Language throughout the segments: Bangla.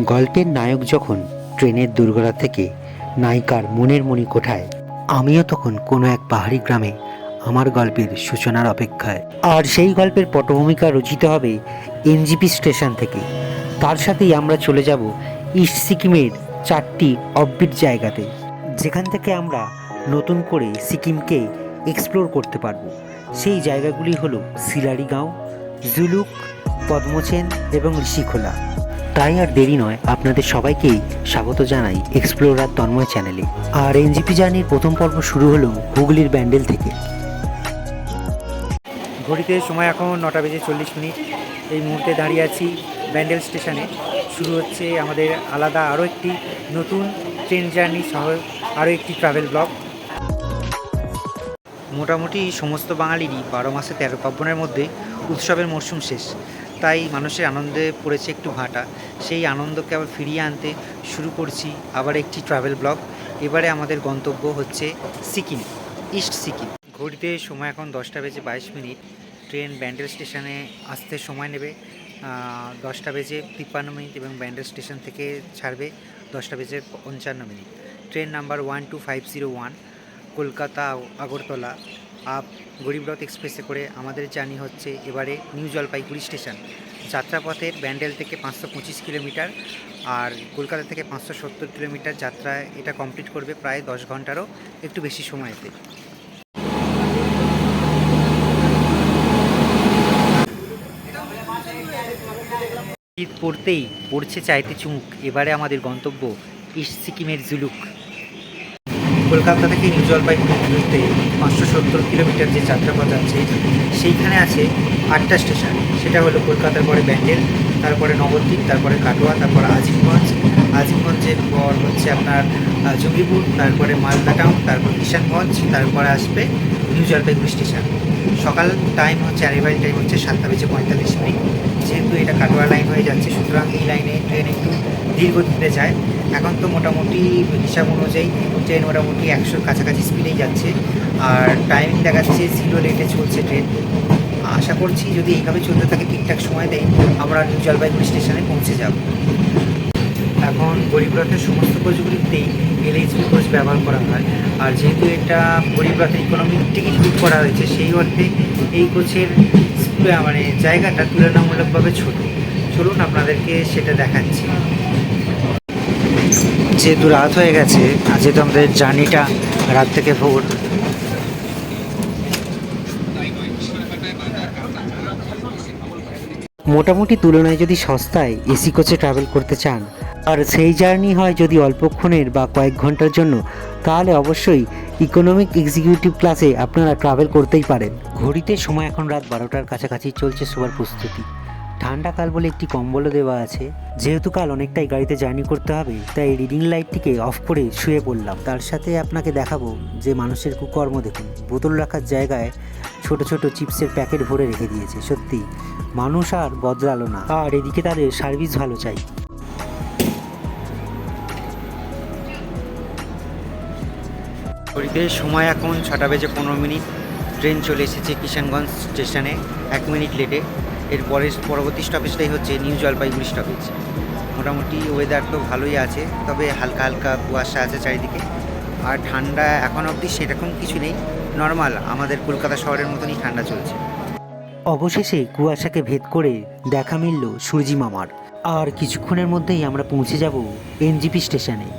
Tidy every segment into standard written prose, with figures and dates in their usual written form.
গল্পের নায়ক যখন ট্রেনের দুর্ঘটনা থেকে নায়িকার মনের মণিকোঠায়, আমিও তখন কোনো এক পাহাড়ি গ্রামে আমার গল্পের সূচনার অপেক্ষায়। আর সেই গল্পের পটভূমিকা রচিত হবে এনজিপি স্টেশন থেকে। তার সাথেই আমরা চলে যাব ইস্ট সিকিমের 4টি অফবিট জায়গাতে, যেখান থেকে আমরা নতুন করে সিকিমকে এক্সপ্লোর করতে পারবো। সেই জায়গাগুলি হলো সিলারিগাঁও, জুলুক, পদ্মচেন এবং ঋষিখোলা। তাই আর দেরি নয়, আপনাদের সবাইকেই স্বাগত জানাই এক্সপ্লোরার তন্ময় চ্যানেলে। আর এনজিপি জার্নির প্রথম পর্ব শুরু হলো হুগলির ব্যান্ডেল থেকে। ঘড়িতে সময় এখন 9:40। এই মুহূর্তে দাঁড়িয়ে আছি ব্যান্ডেল স্টেশনে। শুরু হচ্ছে আমাদের আলাদা আরও একটি নতুন ট্রেন জার্নি সহ আরও একটি ট্রাভেল ব্লগ। মোটামুটি সমস্ত বাঙালিরই 12 মাসে 13 পার্বণের মধ্যে উৎসবের মরশুম শেষ, তাই মানুষের আনন্দে পড়েছে একটু ভাটা। সেই আনন্দকে আবার ফিরিয়ে আনতে শুরু করছি আবার একটি ট্রাভেল ব্লগ। এবারে আমাদের গন্তব্য হচ্ছে সিকিম, ইস্ট সিকিম। ঘড়িতে সময় এখন 10:22। ট্রেন ব্যান্ডেল স্টেশনে আসতে সময় নেবে 10:53 এবং ব্যান্ডেল স্টেশন থেকে ছাড়বে 10:55। Train number 12501 Kolkata Agartala up Garib Rath এক্সপ্রেসে করে আমাদের জার্নি হচ্ছে এবারে নিউ জলপাইগুড়ি স্টেশন। যাত্রাপথের ব্যান্ডেল থেকে 525 কিলোমিটার আর কলকাতা থেকে 570 কিলোমিটার যাত্রা এটা কমপ্লিট করবে প্রায় 10 ঘন্টারও একটু বেশি সময়তে। শীত পড়তেই পড়ছে চাইতে চুমুক। এবারে আমাদের গন্তব্য ইস্ট সিকিমের জুলুক। কলকাতা থেকে নিউ জলপাইগুড়ি দূরত্বে 570 কিলোমিটার যে যাত্রাপথ আছে, সেইখানে আছে 8টা স্টেশন। সেটা হলো কলকাতার পরে ব্যান্ডেল, তারপরে নবদ্বীপ, তারপরে কাটোয়া, তারপরে আজিমগঞ্জের পর হচ্ছে আপনার জঙ্গিপুর, তারপরে মালদা টাউন, তারপর কিষানগঞ্জ, তারপরে আসবে নিউ জলপাইগুড়ি স্টেশন। সকাল টাইম হচ্ছে অ্যারাইভাল টাইম হচ্ছে 7:45। যেহেতু এটা কাটোয়া লাইন হয়ে যাচ্ছে, সুতরাং এই লাইনে ট্রেন একটু ধীর গতিতে যায়। এখন তো মোটামুটি হিসাব অনুযায়ী ট্রেন মোটামুটি 100-র কাছাকাছি স্পিডেই যাচ্ছে, আর টাইমিং দেখাচ্ছে 0 লেটে চলছে ট্রেন। আশা করছি যদি এইভাবে চলতে থাকে, ঠিকঠাক সময় দেয়, আমরা নিউ জলপাইগুড়ি স্টেশনে পৌঁছে যাব। এখন গরিবরথের সমস্ত কোচগুলিতেই এলএইচবি কোচ ব্যবহার করা হয়, আর যেহেতু এটা গরিবরথের ইকোনমিক টিকিট বুক করা হয়েছে, সেই অর্থে এই কোচের মানে জায়গাটা তুলনামূলকভাবে ছোট। চলুন আপনাদেরকে সেটা দেখাচ্ছি। যেহেতু রাত হয়ে গেছে, যেহেতু আমাদের জার্নিটা রাত থেকে ভোর, মোটামুটি তুলনায় যদি সস্তায় এসি কোচে ট্রাভেল করতে চান, আর সেই জার্নি হয় যদি অল্পক্ষণের বা কয়েক ঘন্টার জন্য, তাহলে অবশ্যই ইকোনমিক এক্সিকিউটিভ ক্লাসে আপনারা ট্রাভেল করতেই পারেন। ঘড়িতে সময় এখন রাত 12টার কাছাকাছি, চলছে শোবার প্রস্তুতি। ঠান্ডাকাল বলে একটি কম্বলও দেওয়া আছে। যেহেতু কাল অনেকটাই গাড়িতে জার্নি করতে হবে, তাই রিডিং লাইটটিকে অফ করে শুয়ে পড়লাম। তার সাথে আপনাকে দেখাবো যে মানুষের কুকর্ম দেখুন, বোতল রাখার জায়গায় ছোট ছোট চিপসের প্যাকেট ভরে রেখে দিয়েছে। সত্যি মানুষ আর বদলালো না, আর এদিকে তাদের সার্ভিস ভালো চাই। ঘড়িতে সময় এখন 6:15। ট্রেন চলে এসেছে কিষানগঞ্জ স্টেশনে 1 মিনিট লেটে। এর পরবর্তী স্টপেজটাই হচ্ছে নিউ জলপাইগুড়ি স্টপেজ। মোটামুটি ওয়েদার তো ভালোই আছে, তবে হালকা হালকা কুয়াশা আছে চারিদিকে, আর ঠান্ডা এখন অবধি সেরকম কিছু নেই, নর্মাল আমাদের কলকাতা শহরের মতনই ঠান্ডা চলছে। অবশেষে কুয়াশাকে ভেদ করে দেখা মিলল সূর্যি মামার। আর কিছুক্ষণের মধ্যেই আমরা পৌঁছে যাব এনজিপি স্টেশনে।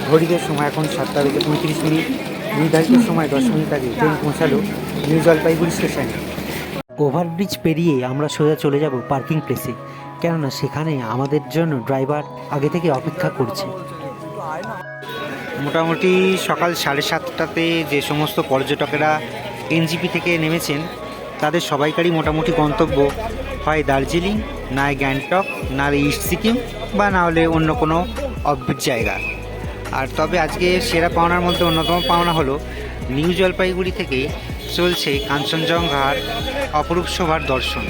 ঘড়িতে সময় এখন 7:35। নির্ধারিত সময় 10 মিনিট আগে ট্রেন পৌঁছালো নিউ জলপাইগুড়ি স্টেশনে। ওভারব্রিজ পেরিয়ে আমরা সোজা চলে যাব পার্কিং প্লেসে, কেননা সেখানে আমাদের জন্য ড্রাইভার আগে থেকে অপেক্ষা করছে। মোটামুটি সকাল 7:30টাতে যে সমস্ত পর্যটকেরা এনজিপি থেকে নেমেছেন, তাদের সবাইকারই মোটামুটি গন্তব্য হয় দার্জিলিং, না গ্যাংটক, না ইস্ট সিকিম, বা না হলে অন্য কোনো অফবিট জায়গা। আর তবে আজকে সেরা পাওনার মধ্যে অন্যতম পাওনা হলো নিউ জলপাইগুড়ি থেকে চলছে কাঞ্চনজঙ্ঘার অপরূপ শোভার দর্শন।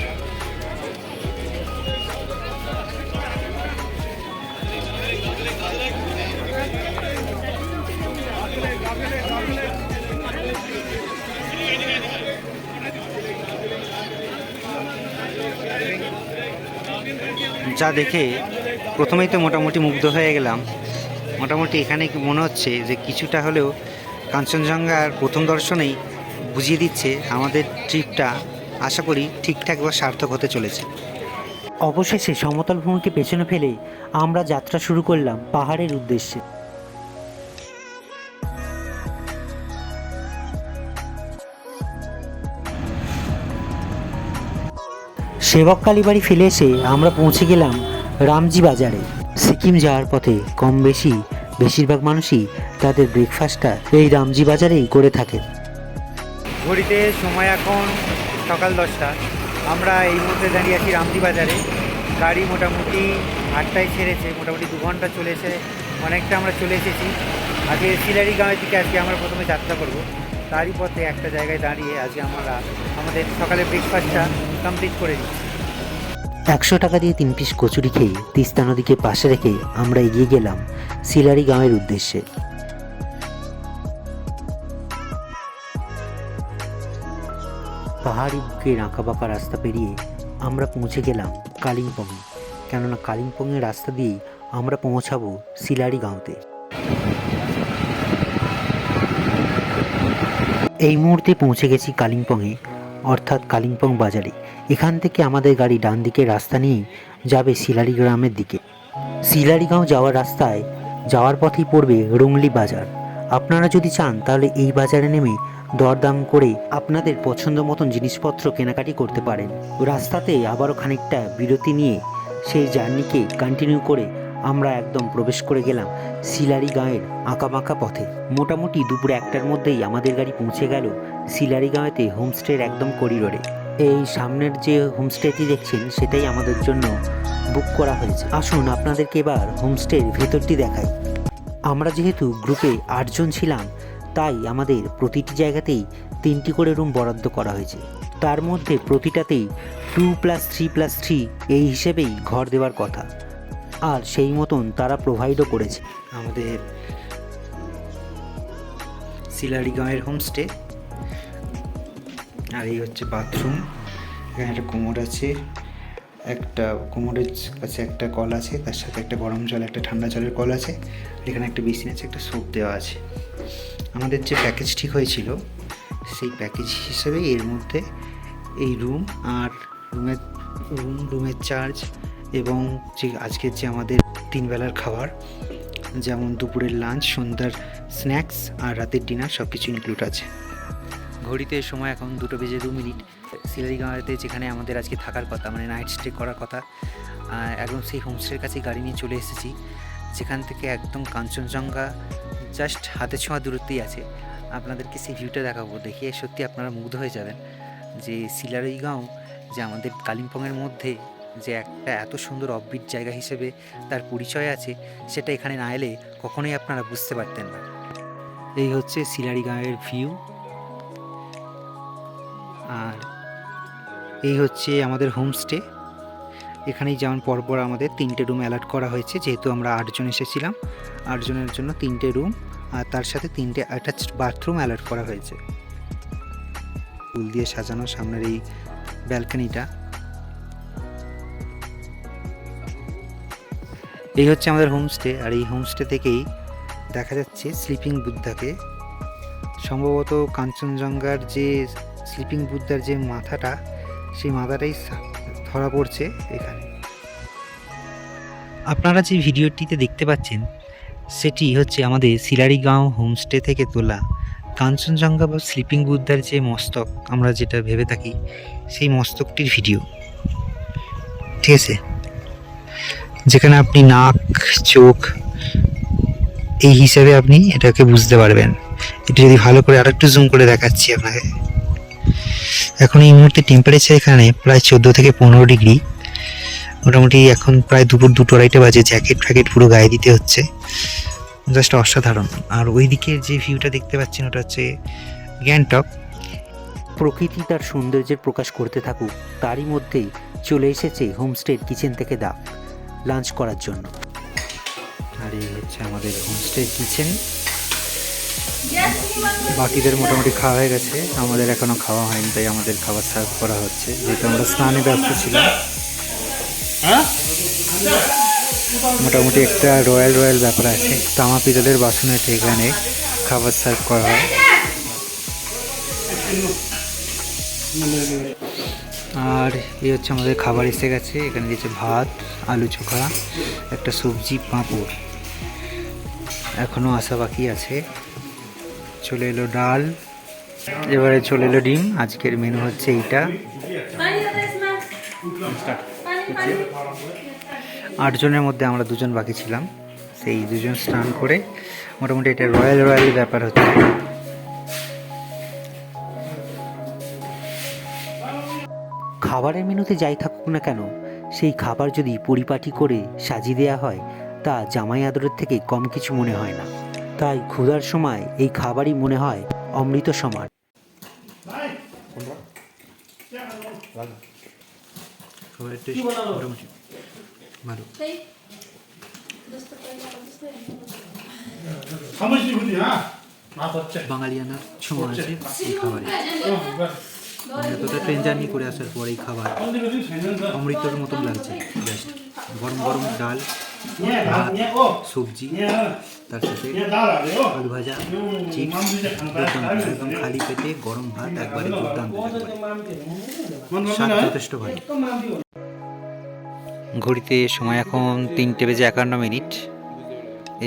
যা দেখে প্রথমেই তো মোটামুটি মুগ্ধ হয়ে গেলাম। মোটামুটি এখানে মনে হচ্ছে যে কিছুটা হলেও কাঞ্চনজঙ্ঘার প্রথম দর্শনেই বুঝিয়ে দিচ্ছে আমাদের ট্রিপটা আশা করি ঠিকঠাক বা সার্থক হতে চলেছে। অবশেষে সমতল ভূমিকে পেছনে ফেলে আমরা যাত্রা শুরু করলাম পাহাড়ের উদ্দেশ্যে। সেবক কালীবাড়ি ফেলে এসে আমরা পৌঁছে গেলাম রামজি বাজারে। সিকিম যাওয়ার পথে কম বেশি বেশিরভাগ মানুষই তাদের ব্রেকফাস্টটা এই রামজি বাজারেই করে থাকে। ঘড়িতে সময় এখন সকাল 10টা। আমরা এই মুহূর্তে দাঁড়িয়ে আছি রামজি বাজারে। গাড়ি মোটামুটি 8টায় ছেড়েছে, মোটামুটি 2 ঘন্টা চলেছে, অনেকটা আমরা চলে এসেছি। আজকে সিলারি গাঁয়ের দিকে আজকে আমরা প্রথমে যাত্রা করব। তারই পথে একটা জায়গায় দাঁড়িয়ে আজকে আমরা আমাদের সকালের ব্রেকফাস্টটা কমপ্লিট করে নিই। 100 টাকা দিয়ে 3 পিস কচুরি খেয়ে তিস্তা নদীকে পাশে রেখে আমরা এগিয়ে গেলাম সিলারি গাঁয়ের উদ্দেশ্যে। পাহাড়ি বুকের আঁকাবাঁকা রাস্তা পেরিয়ে আমরা পৌঁছে গেলাম কালিম্পংয়ে, কেননা কালিম্পংয়ের রাস্তা দিয়েই আমরা পৌঁছাবো সিলারি গাঁওতে। এই মুহূর্তে পৌঁছে গেছি কালিম্পংয়ে, অর্থাৎ কালিম্পং বাজারে। এখান থেকে আমাদের গাড়ি ডান দিকের রাস্তা নিয়েই যাবে সিলারি গ্রামের দিকে। সিলারি গাঁও যাওয়ার রাস্তায় যাওয়ার পথেই পড়বে রুংলি বাজার। আপনারা যদি চান তাহলে এই বাজারে নেমে দরদাম করে আপনাদের পছন্দ মতন জিনিসপত্র কেনাকাটি করতে পারেন। রাস্তাতে আবারও খানিকটা বিরতি নিয়ে সেই জার্নিকে কন্টিনিউ করে আমরা একদম প্রবেশ করে গেলাম সিলারি গাঁয়ের আঁকাবাঁকা পথে। মোটামুটি দুপুর 1টার মধ্যেই আমাদের গাড়ি পৌঁছে গেল সিলারি গাঁয়েতে হোমস্টের একদম করিডোরে। এই সামনের যে হোমস্টেটি দেখছেন সেটাই আমাদের জন্য বুক করা হয়েছে। আসুন আপনাদেরকে এবার হোমস্টের ভেতরটি দেখাই। আমরা যেহেতু গ্রুপে 8 জন ছিলাম, তাই আমাদের প্রতিটি জায়গাতেই 3টি করে রুম বরাদ্দ করা হয়েছে। তার মধ্যে প্রতিটাতেই 2+3+3 এই হিসেবেই ঘর দেওয়ার কথা, আর সেই মতন তারা প্রোভাইডও করেছে। আমাদের সিলারি গাঁয়ের হোমস্টে। আর এই হচ্ছে বাথরুম। এখানে একটা কোমর আছে, একটা কোমরের কাছে একটা কল আছে, তার সাথে একটা গরম জল একটা ঠান্ডা জলের কল আছে। এখানে একটা বেসিন আছে, একটা সোপ দেওয়া আছে। আমাদের যে প্যাকেজ ঠিক হয়েছিল সেই প্যাকেজ হিসেবে এর মধ্যে এই রুম আর রুমের চার্জ এবং যে আজকের যে আমাদের 3 বেলার খাবার, যেমন দুপুরের লাঞ্চ, সন্ধ্যার স্ন্যাক্স আর রাতের ডিনার সব কিছু ইনক্লুড আছে। ঘড়িতে সময় এখন 2:02। সিলারি গাঁওতে যেখানে আমাদের আজকে থাকার কথা, মানে নাইট স্টে করার কথা, একদম সেই হোমস্টের কাছে গাড়ি নিয়ে চলে এসেছি, যেখান থেকে একদম কাঞ্চনজঙ্ঘা জাস্ট হাতে ছোঁয়া দূরত্বেই আছে। আপনাদেরকে সেই ভিউটা দেখাবো, দেখিয়ে সত্যি আপনারা মুগ্ধ হয়ে যাবেন যে সিলারি গাঁও যে আমাদের কালিম্পংয়ের মধ্যে যে একটা এত সুন্দর অফবিট জায়গা হিসেবে তার পরিচয় আছে, সেটা এখানে না এলে কখনোই আপনারা বুঝতে পারতেন না। এই হচ্ছে সিলারি গাঁয়ের ভিউ, আর এই হচ্ছে আমাদের হোমস্টে। এখানেই যেমন পরপর আমাদের 3টে রুম অ্যালাট করা হয়েছে, যেহেতু আমরা 8 জন এসেছিলাম। 8 জনের জন্য 3টে রুম আর তার সাথে 3টে অ্যাটাচড বাথরুম অ্যালাট করা হয়েছে। ফুল দিয়ে সাজানো সামনের এই ব্যালকনিটা। এই হচ্ছে আমাদের হোমস্টে, আর এই হোমস্টে থেকেই দেখা যাচ্ছে স্লিপিং বুদ্ধাকে। সম্ভবত কাঞ্চনজঙ্ঘার যে স্লিপিং বুদ্ধার যে মাথাটা, সেই মাথাটাই ধরা পড়ছে এখানে। আপনারা যে ভিডিওটিতে দেখতে পাচ্ছেন সেটি হচ্ছে আমাদের সিলারি গাঁও হোমস্টে থেকে তোলা কাঞ্চনজঙ্ঘা বা স্লিপিং বুদ্ধার যে মস্তক আমরা যেটা ভেবে থাকি, সেই মস্তকটির ভিডিও। ঠিক আছে, যেখানে আপনি নাক, চোখ এই হিসেবে আপনি এটাকে বুঝতে পারবেন। এটা যদি ভালো করে আরেকটু জুম করে দেখাচ্ছি আপনাকে। এখন এই মুহূর্তে টেম্পারেচার এখানে প্রায় 14 থেকে 15 ডিগ্রি। মোটামুটি এখন প্রায় দুপুর 2-2:30 বাজে। জ্যাকেট ফ্যাকেট পুরো গায়ে দিতে হচ্ছে, জাস্ট অসাধারণ। আর ওই দিকের যে ভিউটা দেখতে পাচ্ছেন ওটা হচ্ছে গ্যাংটক। প্রকৃতি তার সৌন্দর্যের প্রকাশ করতে থাকুক, তারই মধ্যেই চলে এসেছে হোমস্টের কিচেন থেকে ডাক লাঞ্চ করার জন্য। আর এই হচ্ছে আমাদের হোমস্টের কিচেন। বাকিদের মোটামুটি খাওয়া হয়ে গেছে, আমাদের এখনও খাওয়া হয়নি, তাই আমাদের খাবার সার্ভ করা হচ্ছে, যেহেতু আমরা স্নানে ব্যস্ত ছিলাম। মোটামুটি একটা রয়্যাল ব্যাপার আছে। তামা পিতলের বাসনেতে এখানে খাবার সার্ভ করা হয়। আর এই হচ্ছে আমাদের খাবার এসে গেছে। এখানে দিয়েছে ভাত, আলু চোখা, একটা সবজি, পাঁপড়। এখনও আসা বাকি আছে। চলে এলো ডাল, এবারে চলে এলো ডিম। আজকের মেনু হচ্ছে এইটা। 8 জনের মধ্যে আমরা 2 জন বাকি ছিলাম। সেই 2 জন স্নান করে মোটামুটি এটা রয়্যাল ব্যাপার হচ্ছে। খাবারের মেনুতে যাই থাকুক না কেন, সেই খাবার যদি পরিপাটি করে সাজিয়ে দেওয়া হয়, তা জামাই আদরের থেকে কম কিছু মনে হয় না। তাই ক্ষুধার সময় এই খাবারই মনে হয় অমৃত সমান। বাঙালিয়ানার ছোঁয়া আছে এই খাবারে। এতটা ট্রেন জার্নি করে আসার পর এই খাবার অমৃতের মতন লাগছে। জাস্ট গরম গরম ডাল, ভাত, সবজি, তার সাথে আলু ভাজা, চিপস, দুর্দান্ত। একদম খালি পেটে গরম ভাত একবারে দুর্দান্ত, স্বাদ যথেষ্ট ভালো। ঘড়িতে সময় এখন 3:51।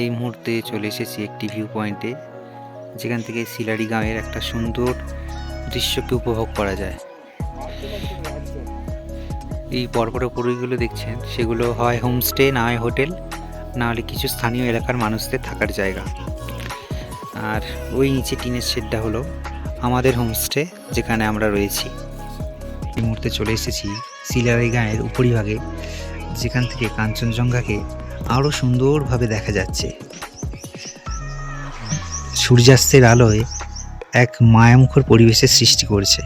এই মুহূর্তে চলে এসেছি একটি ভিউ পয়েন্টে, যেখান থেকে সিলারি গাঁয়ের একটা সুন্দর দৃশ্যকে উপভোগ করা যায়। এই পরপর উপরগুলো দেখছেন, সেগুলো হয় হোমস্টে, না হয় হোটেল, না হলে কিছু স্থানীয় এলাকার মানুষদের থাকার জায়গা। আর ওই নিচে টিনের শেডটা হলো আমাদের হোমস্টে, যেখানে আমরা রয়েছি। এই মুহূর্তে চলে এসেছি সিলারি গাঁয়ের উপরিভাগে, যেখান থেকে কাঞ্চনজঙ্ঘাকে আরও সুন্দরভাবে দেখা যাচ্ছে। সূর্যাস্তের আলোয় এক মায়ামুখর পরিবেশের সৃষ্টি করছে।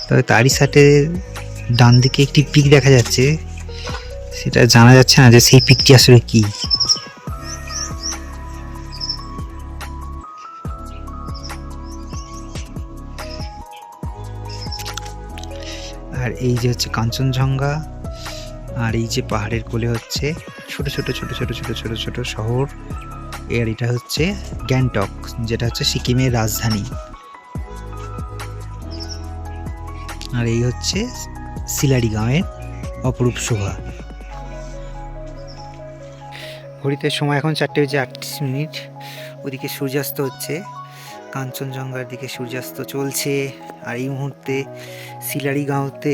তবে তারই সাথে ডান দিকে একটি পিক দেখা যাচ্ছে, সেটা জানা যাচ্ছে না যে সেই পিকটি আসলে কি। আর এই যে হচ্ছে কাঞ্চনজঙ্ঘা, আর এই যে পাহাড়ের কোলে হচ্ছে ছোট ছোট ছোট ছোট ছোট ছোট ছোট শহর। এর এটা হচ্ছে গ্যাংটক, যেটা হচ্ছে সিকিমের রাজধানী। আর এই হচ্ছে সিলারি গাঁয়ের অপরূপ শোভা। ঘড়িতে সময় এখন 4:38। ওদিকে সূর্যাস্ত হচ্ছে, কাঞ্চনজঙ্ঘার দিকে সূর্যাস্ত চলছে। আর এই মুহূর্তে সিলারি গাঁওতে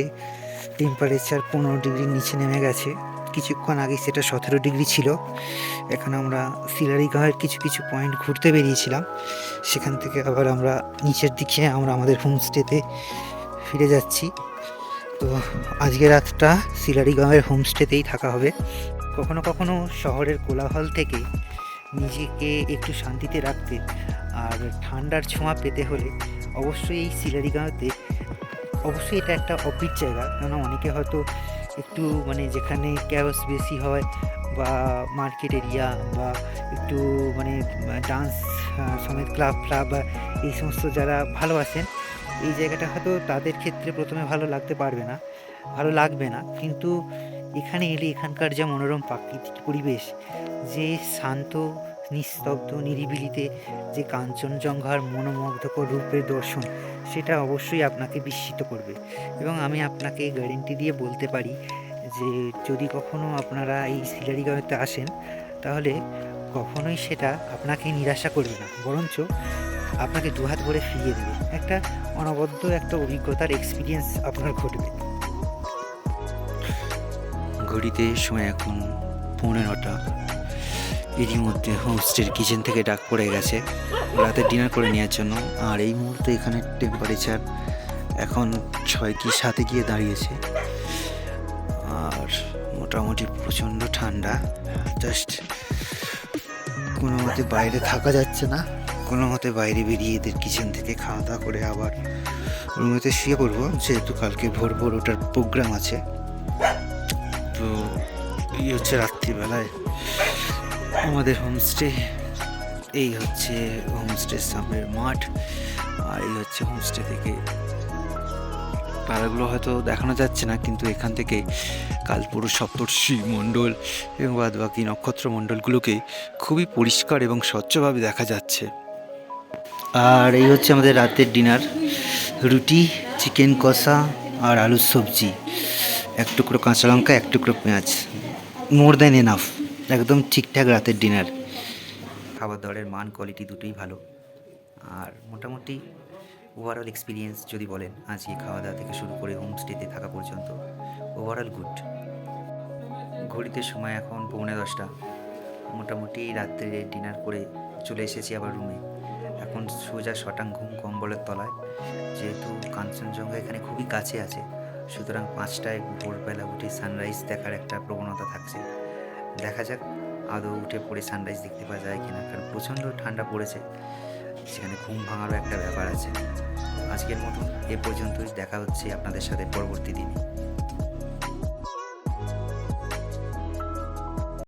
টেম্পারেচার 15 ডিগ্রির নিচে নেমে গেছে। কিছুক্ষণ আগে সেটা 17 ডিগ্রি ছিল। এখন আমরা সিলারি গাঁয়ের কিছু কিছু পয়েন্ট ঘুরতে বেরিয়েছিলাম, সেখান থেকে আবার আমরা নিচের দিকে আমরা আমাদের হোমস্টেতে ফিরে যাচ্ছি। তো আজকে রাতটা সিলারি গাঁয়ের হোমস্টেতেই থাকা হবে। কখনো কখনো শহরের কোলাহল থেকে নিজেকে একটু শান্তিতে রাখতে আর ঠান্ডার ছোঁয়া পেতে হলে অবশ্যই এই সিলারি গাঁওতে, অবশ্যই এটা একটা অফবিট জায়গা। কেননা অনেকে হয়তো একটু মানে যেখানে ক্যাওস বেশি হয়, বা মার্কেট এরিয়া, বা একটু মানে ডান্স সমেত ক্লাব বা এই সমস্ত যারা ভালোবাসেন, এই জায়গাটা হয়তো তাদের ক্ষেত্রে প্রথমে ভালো লাগবে না, কিন্তু এখানে এলে এখানকার যা মনোরম প্রাকৃতিক পরিবেশ, যে শান্ত নিস্তব্ধ নিরিবিলিতে যে কাঞ্চনজঙ্ঘার মনোমুগ্ধকর রূপের দর্শন, সেটা অবশ্যই আপনাকে বিস্মিত করবে। এবং আমি আপনাকে গ্যারেন্টি দিয়ে বলতে পারি যে যদি কখনো আপনারা এই সিলারি গাঁওতে আসেন, তাহলে কখনোই সেটা আপনাকে নিরাশা করবে না, বরঞ্চ আপনাকে দুহাত ভরে ফিরিয়ে দেবে। একটা অনবদ্য একটা অভিজ্ঞতার এক্সপিরিয়েন্স আপনার ঘটবে। ঘড়িতে সময় এখন 9:15। এরই মধ্যে হোমস্টের কিচেন থেকে ডাক পড়ে গেছে রাতে ডিনার করে নেওয়ার জন্য। আর এই মুহূর্তে এখানে টেম্পারেচার এখন 6 কি 7 গিয়ে দাঁড়িয়েছে। আর মোটামুটি প্রচণ্ড ঠান্ডা। জাস্ট কোনো মতে বাইরে থাকা যাচ্ছে না, কোনো মতে বাইরে বেরিয়ে এদের কিচেন থেকে খাওয়া দাওয়া করে আবার রুমেতে শুয়ে পড়বো, যেহেতু কালকে ভোর ওঠার প্রোগ্রাম আছে। তো এই হচ্ছে রাত্রিবেলায় আমাদের হোমস্টে। এই হচ্ছে হোমস্টের সামনের মাঠ, আর এই হচ্ছে হোমস্টে থেকে পাড়াগুলো হয়তো দেখানো যাচ্ছে না, কিন্তু এখান থেকে কালপুরুষ সপ্তর্ষি মণ্ডল এবং বাদ বাকি নক্ষত্র মণ্ডলগুলোকে খুবই পরিষ্কার এবং স্বচ্ছভাবে দেখা যাচ্ছে। আর এই হচ্ছে আমাদের রাতের ডিনার, রুটি, চিকেন কষা আর আলুর সবজি, এক টুকরো কাঁচা লঙ্কা, এক টুকরো পেঁয়াজ, মোর দ্যান এনাফ, একদম ঠিকঠাক রাতের ডিনার। খাবার দাবারের মান কোয়ালিটি দুটোই ভালো, আর মোটামুটি ওভারঅল এক্সপিরিয়েন্স যদি বলেন আজকে খাওয়া দাওয়া থেকে শুরু করে হোমস্টেতে থাকা পর্যন্ত ওভারঅল গুড। ঘড়িতে সময় এখন 9:45, মোটামুটি রাত্রে ডিনার করে চলে এসেছি আবার রুমে। এখন সোজা শটাং ঘুম কম্বলের তলায়, যেহেতু কাঞ্চনজঙ্ঘা এখানে খুবই কাছে আছে, সুতরাং 5টায় ভোরবেলা উঠে সানরাইজ দেখার একটা প্রবণতা থাকছে। দেখা যাক আদৌ উঠে পড়ে সানরাইজ দেখতে পাওয়া যায় কিনা, কারণ প্রচণ্ড ঠান্ডা পড়েছে, সেখানে ঘুম ভাঙারও একটা ব্যাপার আছে। আজকের মতো এ পর্যন্তই, দেখা হচ্ছে আপনাদের সাথে পরবর্তী দিনে।